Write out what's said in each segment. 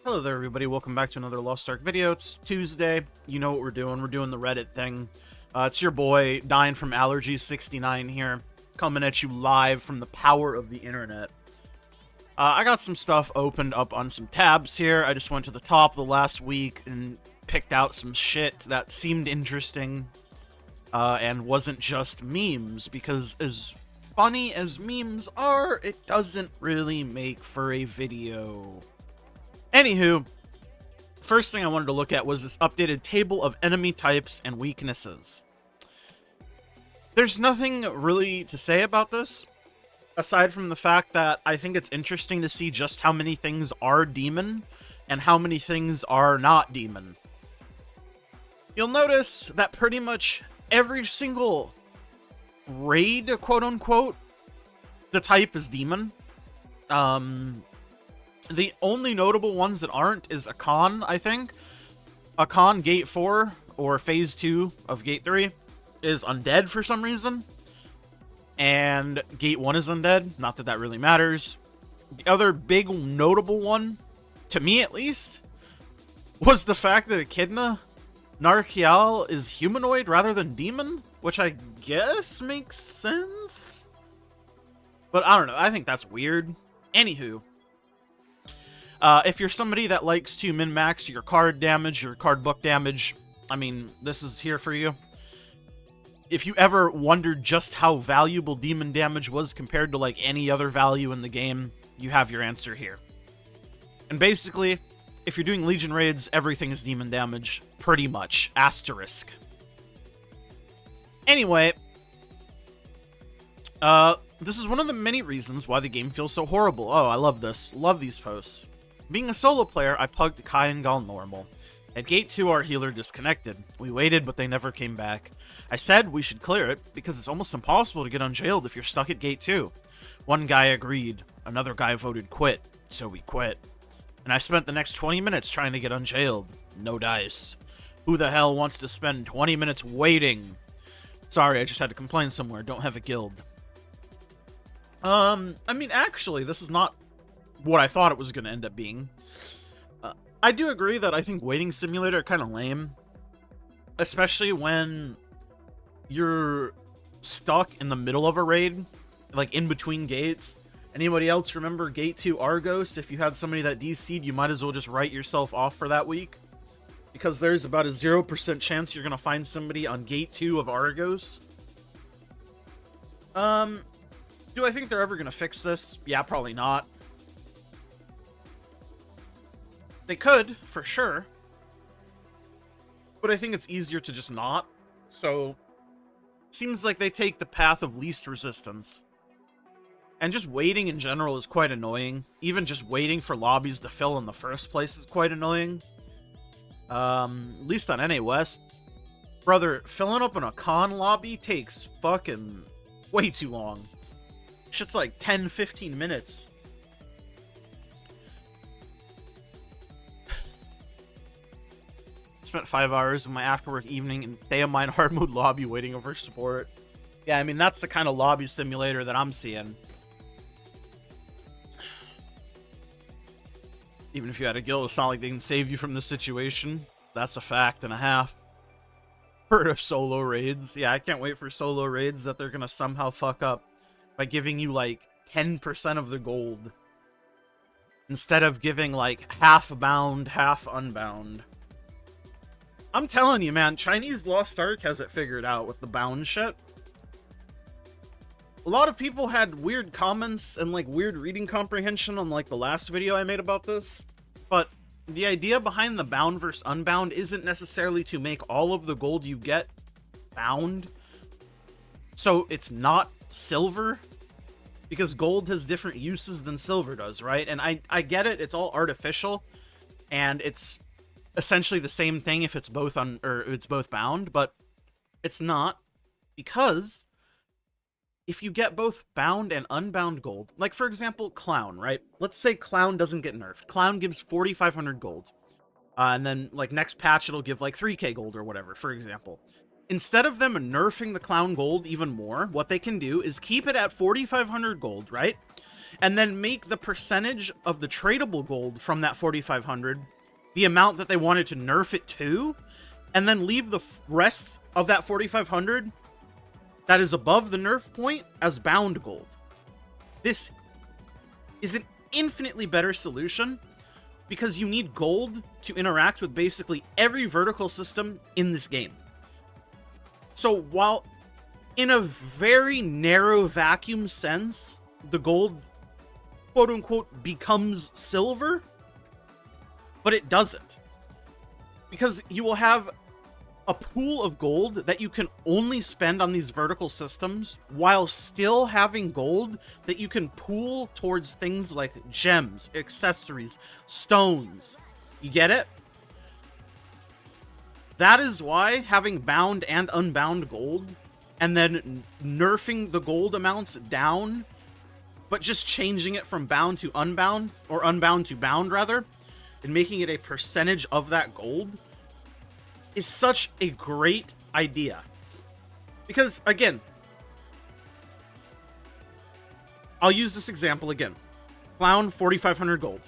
Hello there, everybody. Welcome back to another Lost Ark video. It's Tuesday. You know what we're doing. We're doing the Reddit thing. It's your boy, Dying from Allergies69 here, coming at you live from the power of the internet. I got some stuff opened up on some tabs here. I just went to the top of the last week and picked out some shit that seemed interesting and wasn't just memes, because as funny as memes are, it doesn't really make for a video. Anywho, first thing I wanted to look at was this updated table of enemy types and weaknesses. There's nothing really to say about this, aside from the fact that I think it's interesting to see just how many things are demon and how many things are not demon. You'll notice that pretty much every single raid, quote-unquote, the type is demon. The only notable ones that aren't is Akan, I think. Akan Gate 4, or Phase 2 of Gate 3, is undead for some reason. And Gate 1 is undead. Not that that really matters. The other big notable one, to me at least, was the fact that Echidna Narkial is humanoid rather than demon, which I guess makes sense. But I don't know, I think that's weird. Anywho. If you're somebody that likes to min-max your card damage, your card book damage, I mean, this is here for you. If you ever wondered just how valuable demon damage was compared to like any other value in the game, you have your answer here. And basically, if you're doing Legion raids, everything is demon damage, pretty much. Asterisk. Anyway, this is one of the many reasons why the game feels so horrible. Oh, I love this. Love these posts. Being a solo player, I pugged Kai and Gal normal. At Gate 2, our healer disconnected. We waited, but they never came back. I said we should clear it, because it's almost impossible to get unjailed if you're stuck at Gate 2. One guy agreed. Another guy voted quit, so we quit. And I spent the next 20 minutes trying to get unjailed. No dice. Who the hell wants to spend 20 minutes waiting? Sorry, I just had to complain somewhere. Don't have a guild. I mean, actually, this is not what I thought it was going to end up being. I do agree that I think Waiting Simulator kind of lame. Especially when you're stuck in the middle of a raid, like in between gates. Anybody else remember Gate 2 Argos? If you had somebody that DC'd, you might as well just write yourself off for that week. Because there's about a 0% chance you're going to find somebody on Gate 2 of Argos. Do I think they're ever going to fix this? Yeah, probably not. They could, for sure. But I think it's easier to just not. So, seems like they take the path of least resistance. And just waiting in general is quite annoying. Even just waiting for lobbies to fill in the first place is quite annoying. At least on NA West. Brother, filling up an Akan lobby takes fucking way too long. Shit's like 10-15 minutes. Spent 5 hours of my after-work evening in Theomine hard mode lobby waiting over support. Yeah, I mean, that's the kind of lobby simulator that I'm seeing. Even if you had a guild, it's not like they can save you from the situation. That's a fact and a half. Heard of solo raids. Yeah, I can't wait for solo raids that they're gonna somehow fuck up by giving you like 10% of the gold instead of giving like half bound, half unbound. I'm telling you, man, Chinese Lost Ark has it figured out with the bound shit. A lot of people had weird comments and like weird reading comprehension on like the last video I made about this, but the idea behind the bound versus unbound isn't necessarily to make all of the gold you get bound, so it's not silver, because gold has different uses than silver does, right? And I get it, it's all artificial, and it's essentially the same thing if it's both it's both bound, but it's not, because if you get both bound and unbound gold, like for example Clown, right? Let's say Clown doesn't get nerfed. Clown gives 4,500 gold, and then like next patch it'll give like 3k gold or whatever, for example. Instead of them nerfing the Clown gold even more, what they can do is keep it at 4,500 gold, right? and then make the percentage of the tradable gold from that 4,500 the amount that they wanted to nerf it to, and then leave the rest of that 4,500 that is above the nerf point as bound gold. This is an infinitely better solution because you need gold to interact with basically every vertical system in this game. So while in a very narrow vacuum sense, the gold, quote unquote, becomes silver, but it doesn't. Because you will have a pool of gold that you can only spend on these vertical systems while still having gold that you can pool towards things like gems, accessories, stones. You get it? That is why having bound and unbound gold and then nerfing the gold amounts down, but just changing it from bound to unbound, or unbound to bound rather, and making it a percentage of that gold is such a great idea. Because, again, I'll use this example again. Clown, 4,500 gold.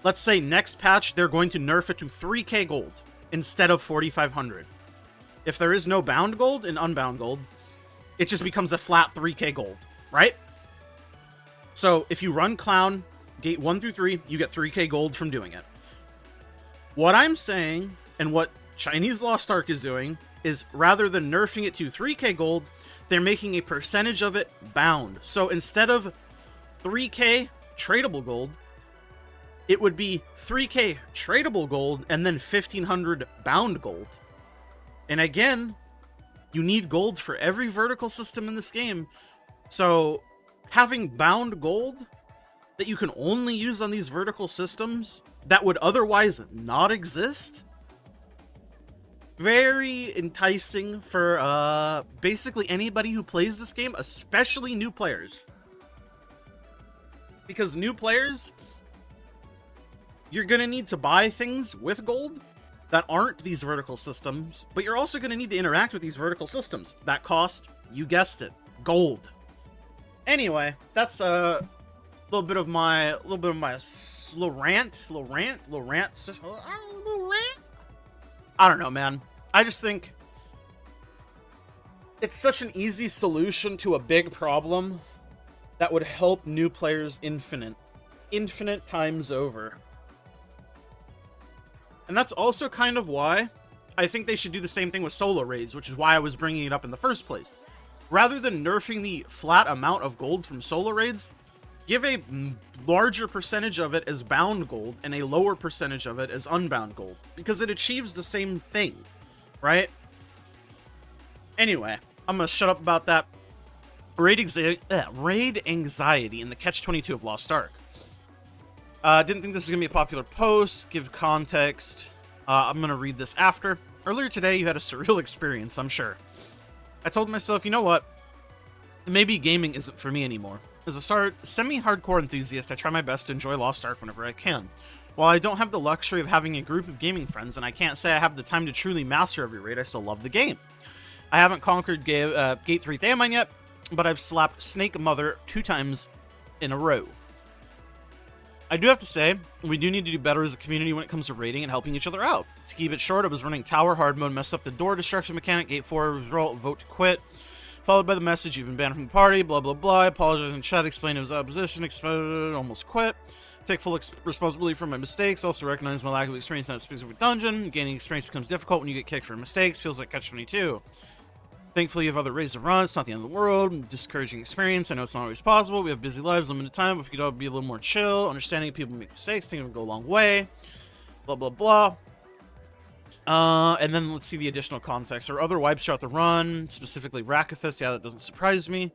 Let's say next patch, they're going to nerf it to 3k gold instead of 4,500. If there is no bound gold and unbound gold, it just becomes a flat 3k gold, right? So if you run Clown, gate 1 through 3, you get 3k gold from doing it. What I'm saying, and what Chinese Lost Ark is doing, is rather than nerfing it to 3k gold, they're making a percentage of it bound. So instead of 3k tradable gold, it would be 3k tradable gold and then 1,500 bound gold. And again, you need gold for every vertical system in this game. So having bound gold that you can only use on these vertical systems that would otherwise not exist, very enticing for basically anybody who plays this game, especially new players. Because new players, you're going to need to buy things with gold that aren't these vertical systems, but you're also going to need to interact with these vertical systems. That cost, you guessed it, gold. Anyway, that's a little bit of my little rant. I don't know, man. I just think it's such an easy solution to a big problem that would help new players infinite times over. And that's also kind of why I think they should do the same thing with solo raids, which is why I was bringing it up in the first place. Rather than nerfing the flat amount of gold from solo raids, give a larger percentage of it as bound gold and a lower percentage of it as unbound gold, because it achieves the same thing, right? Anyway, I'm gonna shut up about that. Raid anxiety in the Catch-22 of Lost Ark. Didn't think this was gonna be a popular post. Give context. I'm gonna read this after. Earlier today, you had a surreal experience, I'm sure. I told myself, you know what? Maybe gaming isn't for me anymore. As a semi-hardcore enthusiast, I try my best to enjoy Lost Ark whenever I can. While I don't have the luxury of having a group of gaming friends, and I can't say I have the time to truly master every raid, I still love the game. I haven't conquered Gate 3 Thamine yet, but I've slapped Snake Mother 2 times in a row. I do have to say, we do need to do better as a community when it comes to raiding and helping each other out. To keep it short, I was running Tower Hard Mode, messed up the door destruction mechanic, Gate 4 result, vote to quit, followed by the message, you've been banned from the party, blah blah blah, I apologize in chat, explained it was opposition, almost quit. Take full responsibility for my mistakes, also recognize my lack of experience in that specific dungeon. Gaining experience becomes difficult when you get kicked for mistakes, feels like Catch-22. Thankfully, you have other raids to run. It's not the end of the world. Discouraging experience. I know it's not always possible. We have busy lives, limited time. But if we could all be a little more chill, understanding people make mistakes, things would go a long way. Blah, blah, blah. And then let's see the additional context. There are other wipes throughout the run, specifically Rakithus. Yeah, that doesn't surprise me.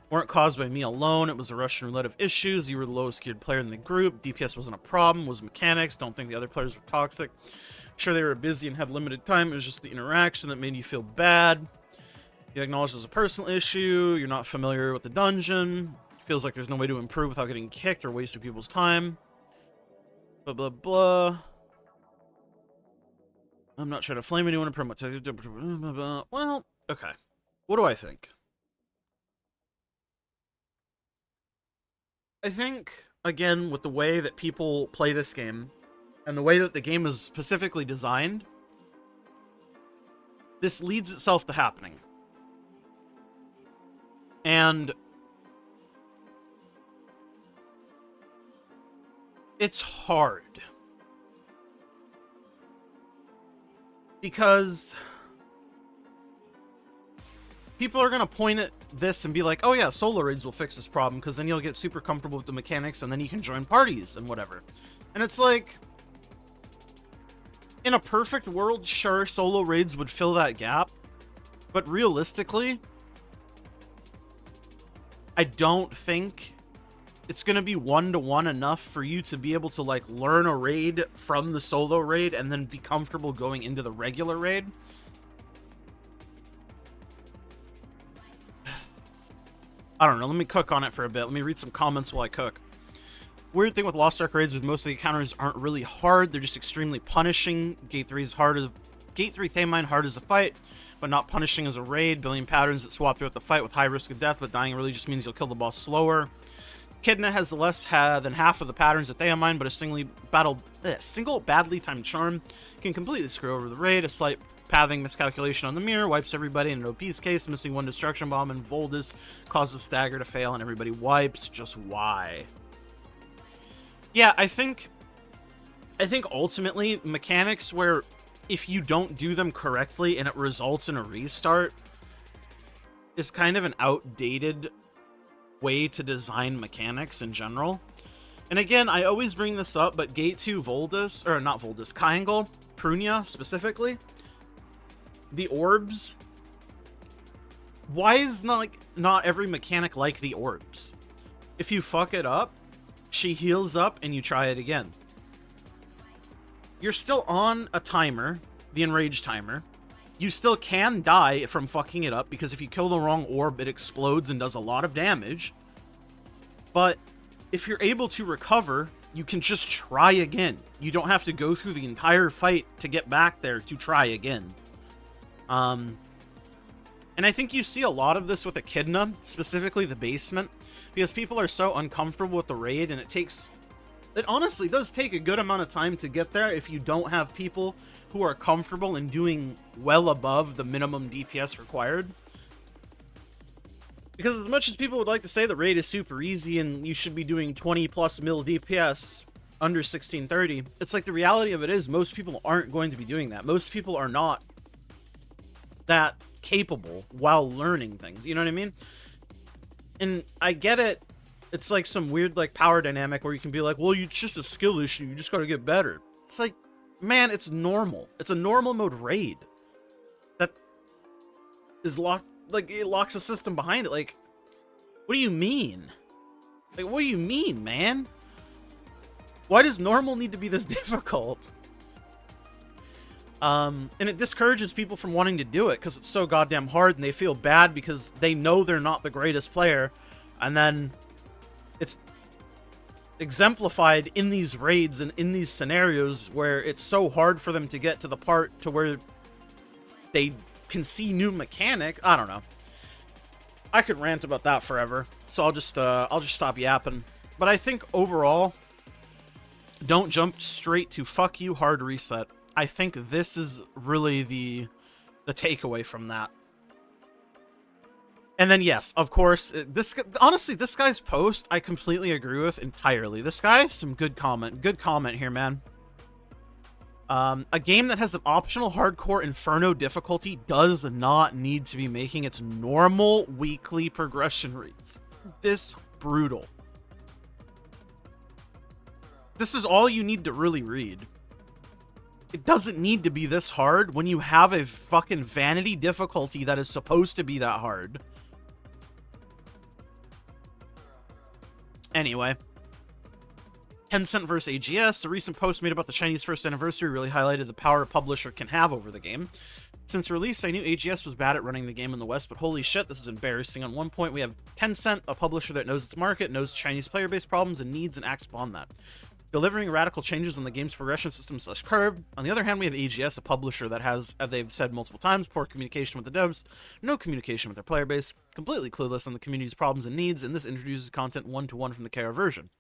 Weren't caused by me alone. It was a Russian roulette of issues. You were the lowest geared player in the group. DPS wasn't a problem. It was mechanics. Don't think the other players were toxic. Sure, they were busy and had limited time. It was just the interaction that made you feel bad. You acknowledge there's a personal issue, you're not familiar with the dungeon, feels like there's no way to improve without getting kicked or wasting people's time. Blah, blah, blah. I'm not trying to flame anyone and promote. Well, okay. What do I think? I think, again, with the way that people play this game, and the way that the game is specifically designed, this leads itself to happening. And it's hard. Because people are going to point at this and be like, oh yeah, solo raids will fix this problem, because then you'll get super comfortable with the mechanics, and then you can join parties and whatever. And it's like, in a perfect world, sure, solo raids would fill that gap. But realistically, I don't think it's going to be one-to-one enough for you to be able to, like, learn a raid from the solo raid and then be comfortable going into the regular raid. I don't know. Let me cook on it for a bit. Let me read some comments while I cook. Weird thing with Lost Ark raids is most of the encounters aren't really hard. They're just extremely punishing. Gate 3 Thamine hard as a fight, but not punishing as a raid. Billion patterns that swap throughout the fight with high risk of death, but dying really just means you'll kill the boss slower. Kidna has less than half of the patterns at Thamine, but a single badly timed charm can completely screw over the raid. A slight pathing miscalculation on the mirror wipes everybody in an OP's case. Missing one destruction bomb and Voldus causes Stagger to fail and everybody wipes. Just why? Yeah, I think ultimately mechanics where if you don't do them correctly and it results in a restart is kind of an outdated way to design mechanics in general. And again, I always bring this up, but Gate 2 Voldus, or not Voldus, Kaingal, Prunia specifically, the orbs, why is not every mechanic like the orbs? If you fuck it up, she heals up and you try it again. You're still on a timer, the enrage timer. You still can die from fucking it up, because if you kill the wrong orb, it explodes and does a lot of damage. But if you're able to recover, you can just try again. You don't have to go through the entire fight to get back there to try again. And I think you see a lot of this with Echidna, specifically the basement, because people are so uncomfortable with the raid, and it honestly does take a good amount of time to get there if you don't have people who are comfortable in doing well above the minimum DPS required. Because as much as people would like to say the raid is super easy and you should be doing 20 plus mil DPS under 1630, it's like the reality of it is most people aren't going to be doing that. Most people are not that capable while learning things, you know what I mean? And I get it. It's like some weird like power dynamic where you can be like, well, it's just a skill issue, you just gotta get better. It's like, man, it's normal. It's a normal mode raid that is locked, like it locks a system behind it. Like, what do you mean? Like, what do you mean, man? Why does normal need to be this difficult? And it discourages people from wanting to do it because it's so goddamn hard, and they feel bad because they know they're not the greatest player, and then it's exemplified in these raids and in these scenarios where it's so hard for them to get to the part to where they can see new mechanic. I don't know. I could rant about that forever, so I'll just stop yapping. But I think overall, don't jump straight to fuck you hard reset. I think this is really the takeaway from that. And then yes, of course, honestly, this guy's post I completely agree with entirely. This guy, some good comment here, man. A game that has an optional hardcore inferno difficulty does not need to be making its normal weekly progression rates this brutal. This is all you need to really read. It doesn't need to be this hard when you have a fucking vanity difficulty that is supposed to be that hard. Anyway. Tencent vs AGS. A recent post made about the Chinese first anniversary really highlighted the power a publisher can have over the game. Since release, I knew AGS was bad at running the game in the West, but holy shit, this is embarrassing. On one point, we have Tencent, a publisher that knows its market, knows Chinese player base problems, and needs and acts upon that. delivering radical changes on the game's progression system / curve. On the other hand, we have AGS, a publisher that has, as they've said multiple times, poor communication with the devs, no communication with their player base, completely clueless on the community's problems and needs, and this introduces content one-to-one from the KR version.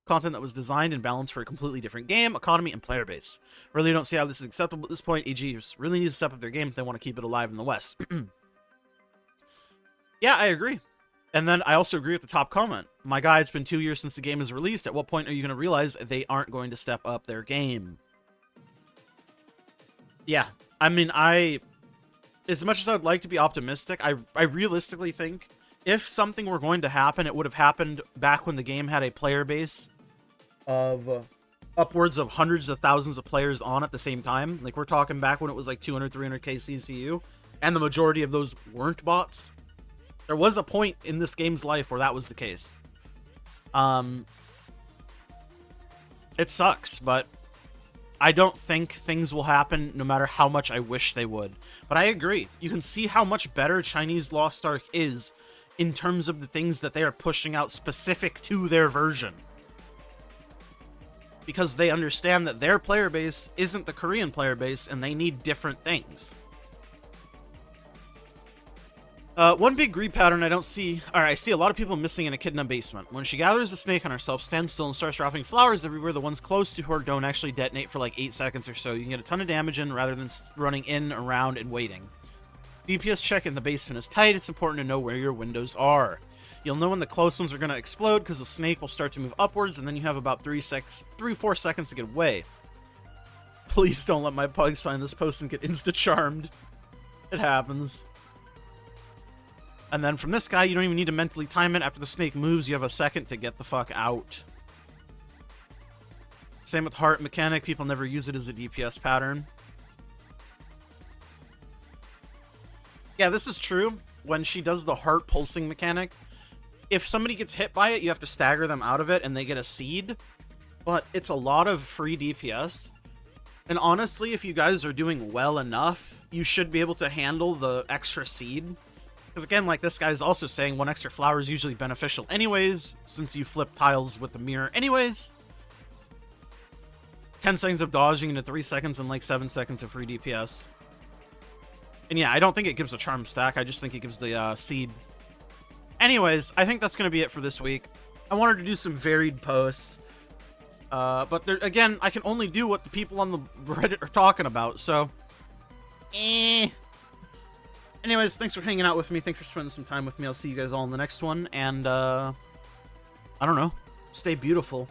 Content that was designed and balanced for a completely different game, economy, and player base. Really don't see how this is acceptable at this point. AGS really needs to step up their game if they want to keep it alive in the West. Yeah, I agree. And then I also agree with the top comment. My guy, it's been 2 years since the game is released. At what point are you going to realize they aren't going to step up their game? Yeah, I mean, as much as I'd like to be optimistic, I realistically think if something were going to happen, it would have happened back when the game had a player base of upwards of hundreds of thousands of players on at the same time. Like, we're talking back when it was like 200, 300k CCU, and the majority of those weren't bots. There was a point in this game's life where that was the case. It sucks, but I don't think things will happen no matter how much I wish they would. But I agree. You can see how much better Chinese Lost Ark is in terms of the things that they are pushing out specific to their version. Because they understand that their player base isn't the Korean player base, and they need different things. One big greed pattern I don't see, or I see a lot of people missing in Echidna basement. When she gathers a snake on herself, stands still, and starts dropping flowers everywhere, the ones close to her don't actually detonate for like 8 seconds or so. You can get a ton of damage in rather than running in, around, and waiting. DPS check in the basement is tight. It's important to know where your windows are. You'll know when the close ones are going to explode because the snake will start to move upwards, and then you have about 3-4 seconds to get away. Please don't let my pugs find this post and get insta-charmed. It happens. And then from this guy, you don't even need to mentally time it. After the snake moves, you have a second to get the fuck out. Same with heart mechanic. People never use it as a DPS pattern. Yeah, this is true. When she does the heart pulsing mechanic, if somebody gets hit by it, you have to stagger them out of it and they get a seed. But it's a lot of free DPS. And honestly, if you guys are doing well enough, you should be able to handle the extra seed. Because again, like this guy's also saying, 1 extra flower is usually beneficial anyways, since you flip tiles with the mirror anyways. 10 seconds of dodging into 3 seconds and like 7 seconds of free DPS. And yeah, I don't think it gives a charm stack, I just think it gives the seed. Anyways, I think that's going to be it for this week. I wanted to do some varied posts. But there, again, I can only do what the people on the Reddit are talking about, so... Anyways, thanks for hanging out with me. Thanks for spending some time with me. I'll see you guys all in the next one. And, I don't know. Stay beautiful.